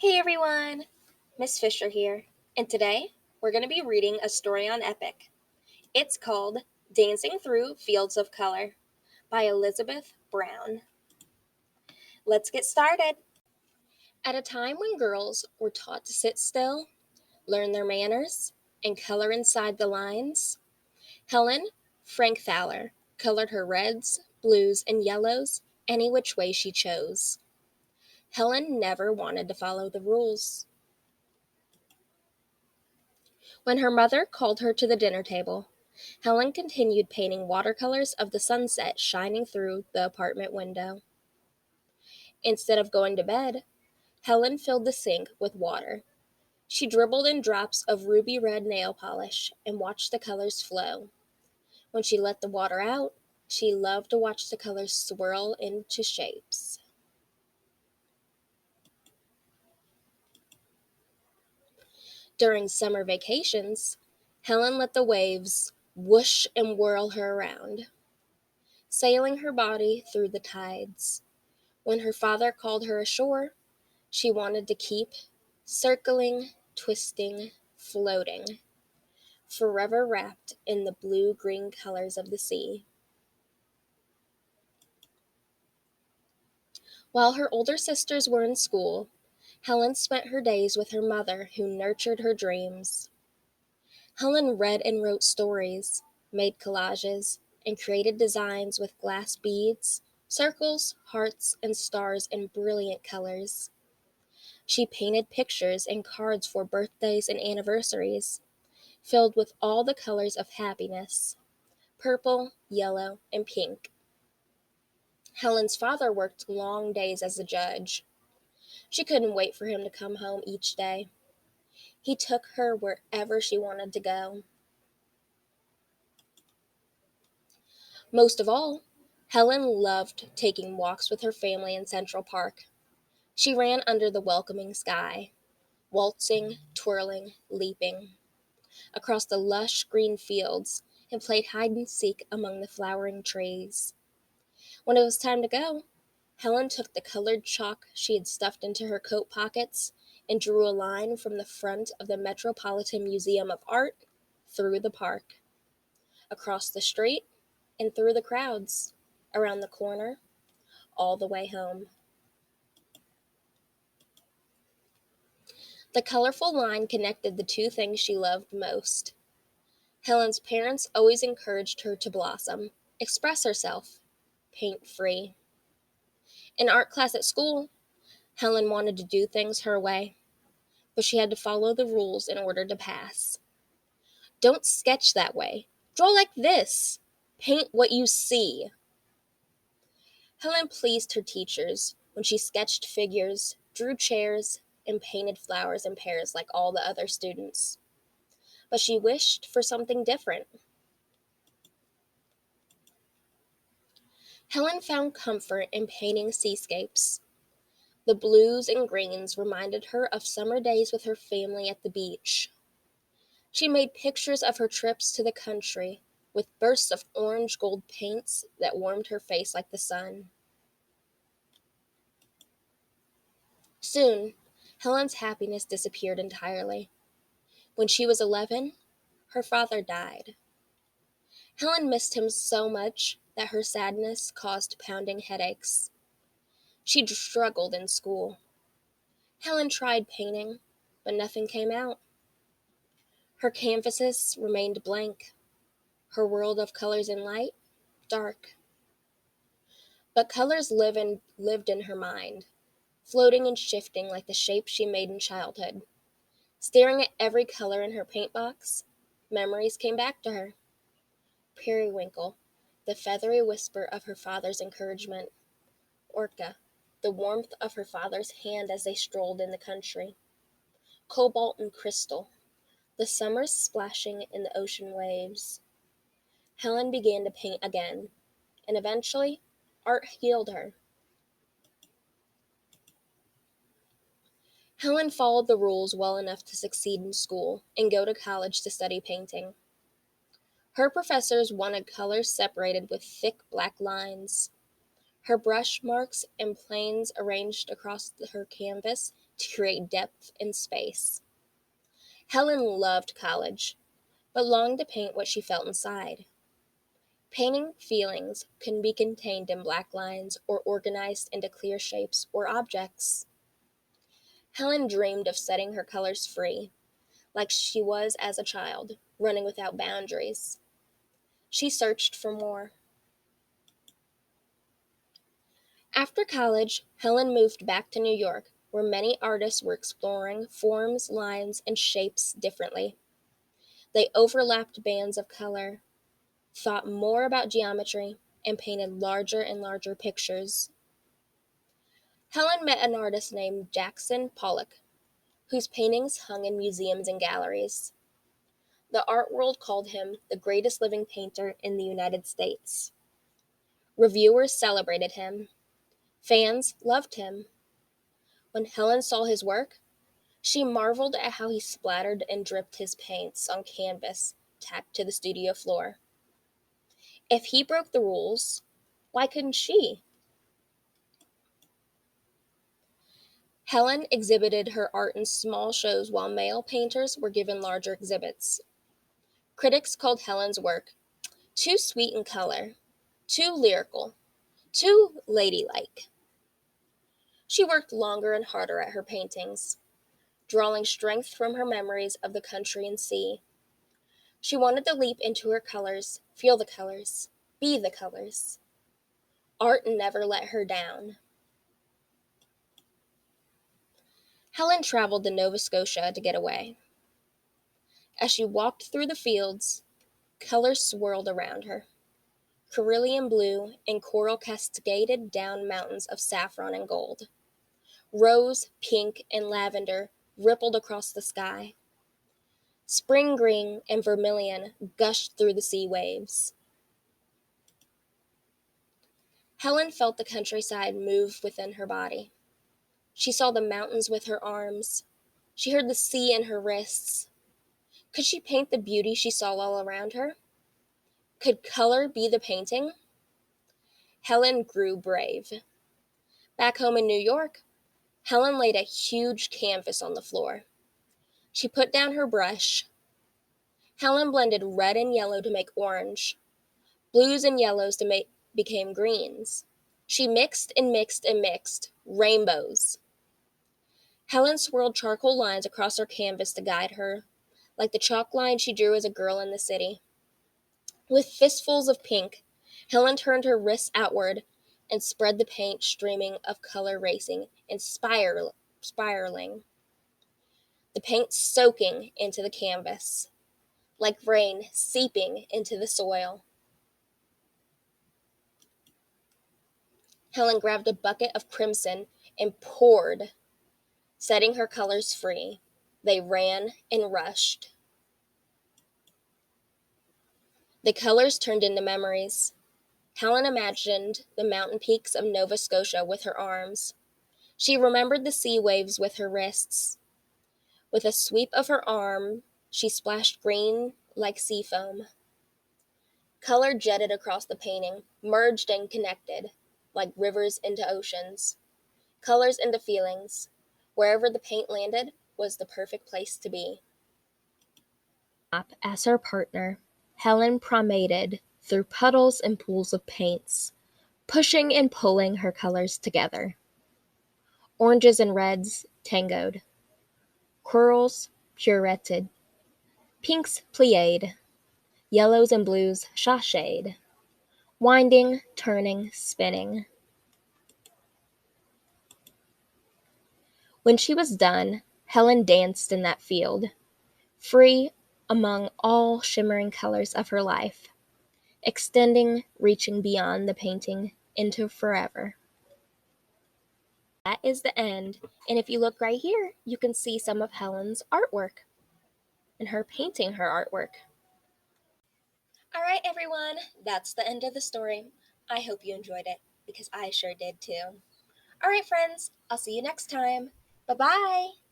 Hey everyone, Miss Fisher here, and today we're going to be reading a story on Epic. It's called Dancing Through Fields of Color by Elizabeth Brown. Let's get started. At a time when girls were taught to sit still, learn their manners, and color inside the lines, Helen Frank-Thaler colored her reds, blues, and yellows any which way she chose. Helen never wanted to follow the rules. When her mother called her to the dinner table, Helen continued painting watercolors of the sunset shining through the apartment window. Instead of going to bed, Helen filled the sink with water. She dribbled in drops of ruby red nail polish and watched the colors flow. When she let the water out, she loved to watch the colors swirl into shapes. During summer vacations, Helen let the waves whoosh and whirl her around, sailing her body through the tides. When her father called her ashore, she wanted to keep circling, twisting, floating, forever wrapped in the blue-green colors of the sea. While her older sisters were in school, Helen spent her days with her mother, who nurtured her dreams. Helen read and wrote stories, made collages, and created designs with glass beads, circles, hearts, and stars in brilliant colors. She painted pictures and cards for birthdays and anniversaries, filled with all the colors of happiness: purple, yellow, and pink. Helen's father worked long days as a judge. She couldn't wait for him to come home each day. He took her wherever she wanted to go. Most of all, Helen loved taking walks with her family in Central Park. She ran under the welcoming sky, waltzing, twirling, leaping across the lush green fields, and played hide and seek among the flowering trees. When it was time to go, Helen took the colored chalk she had stuffed into her coat pockets and drew a line from the front of the Metropolitan Museum of Art through the park, across the street, and through the crowds, around the corner, all the way home. The colorful line connected the two things she loved most. Helen's parents always encouraged her to blossom, express herself, paint free. In art class at school, Helen wanted to do things her way, but she had to follow the rules in order to pass. Don't sketch that way. Draw like this. Paint what you see. Helen pleased her teachers when she sketched figures, drew chairs, and painted flowers and pears like all the other students. But she wished for something different. Helen found comfort in painting seascapes. The blues and greens reminded her of summer days with her family at the beach. She made pictures of her trips to the country with bursts of orange gold paints that warmed her face like the sun. Soon, Helen's happiness disappeared entirely. When she was 11, her father died. Helen missed him so much that her sadness caused pounding headaches. She struggled in school. Helen tried painting, but nothing came out. Her canvases remained blank, her world of colors and light dark. But colors lived in her mind, floating and shifting like the shapes she made in childhood. Staring at every color in her paint box, memories came back to her. Periwinkle, the feathery whisper of her father's encouragement. Orca, the warmth of her father's hand as they strolled in the country. Cobalt and crystal, the summer's splashing in the ocean waves. Helen began to paint again, and eventually, art healed her. Helen followed the rules well enough to succeed in school and go to college to study painting. Her professors wanted colors separated with thick black lines. Her brush marks and planes arranged across her canvas to create depth and space. Helen loved college, but longed to paint what she felt inside. Painting feelings can be contained in black lines or organized into clear shapes or objects. Helen dreamed of setting her colors free, like she was as a child, running without boundaries. She searched for more. After college, Helen moved back to New York, where many artists were exploring forms, lines, and shapes differently. They overlapped bands of color, thought more about geometry, and painted larger and larger pictures. Helen met an artist named Jackson Pollock, whose paintings hung in museums and galleries. The art world called him the greatest living painter in the United States. Reviewers celebrated him. Fans loved him. When Helen saw his work, she marveled at how he splattered and dripped his paints on canvas tacked to the studio floor. If he broke the rules, why couldn't she? Helen exhibited her art in small shows while male painters were given larger exhibits. Critics called Helen's work too sweet in color, too lyrical, too ladylike. She worked longer and harder at her paintings, drawing strength from her memories of the country and sea. She wanted to leap into her colors, feel the colors, be the colors. Art never let her down. Helen traveled to Nova Scotia to get away. As she walked through the fields, colors swirled around her. Cerulean blue and coral cascaded down mountains of saffron and gold. Rose, pink, and lavender rippled across the sky. Spring green and vermilion gushed through the sea waves. Helen felt the countryside move within her body. She saw the mountains with her arms. She heard the sea in her wrists. Could she paint the beauty she saw all around her? Could color be the painting? Helen grew brave. Back home in New York, Helen laid a huge canvas on the floor. She put down her brush. Helen blended red and yellow to make orange, blues and yellows to make became greens. She mixed and mixed and mixed rainbows. Helen swirled charcoal lines across her canvas to guide her, like the chalk line she drew as a girl in the city. With fistfuls of pink, Helen turned her wrists outward and spread the paint streaming of color racing and spiraling, the paint soaking into the canvas, like rain seeping into the soil. Helen grabbed a bucket of crimson and poured, setting her colors free. They ran and rushed. The colors turned into memories. Helen imagined the mountain peaks of Nova Scotia with her arms. She remembered the sea waves with her wrists. With a sweep of her arm, she splashed green like sea foam. Color jetted across the painting, merged and connected, like rivers into oceans. Colors into feelings. Wherever the paint landed was the perfect place to be. As her partner, Helen promenaded through puddles and pools of paints, pushing and pulling her colors together. Oranges and reds tangoed. Corals pirouetted. Pinks plied. Yellows and blues sashayed. Winding, turning, spinning. When she was done, Helen danced in that field, free among all shimmering colors of her life, extending, reaching beyond the painting into forever. That is the end, and if you look right here, you can see some of Helen's artwork and her painting her artwork. All right, everyone, that's the end of the story. I hope you enjoyed it, because I sure did too. All right, friends, I'll see you next time. Bye-bye.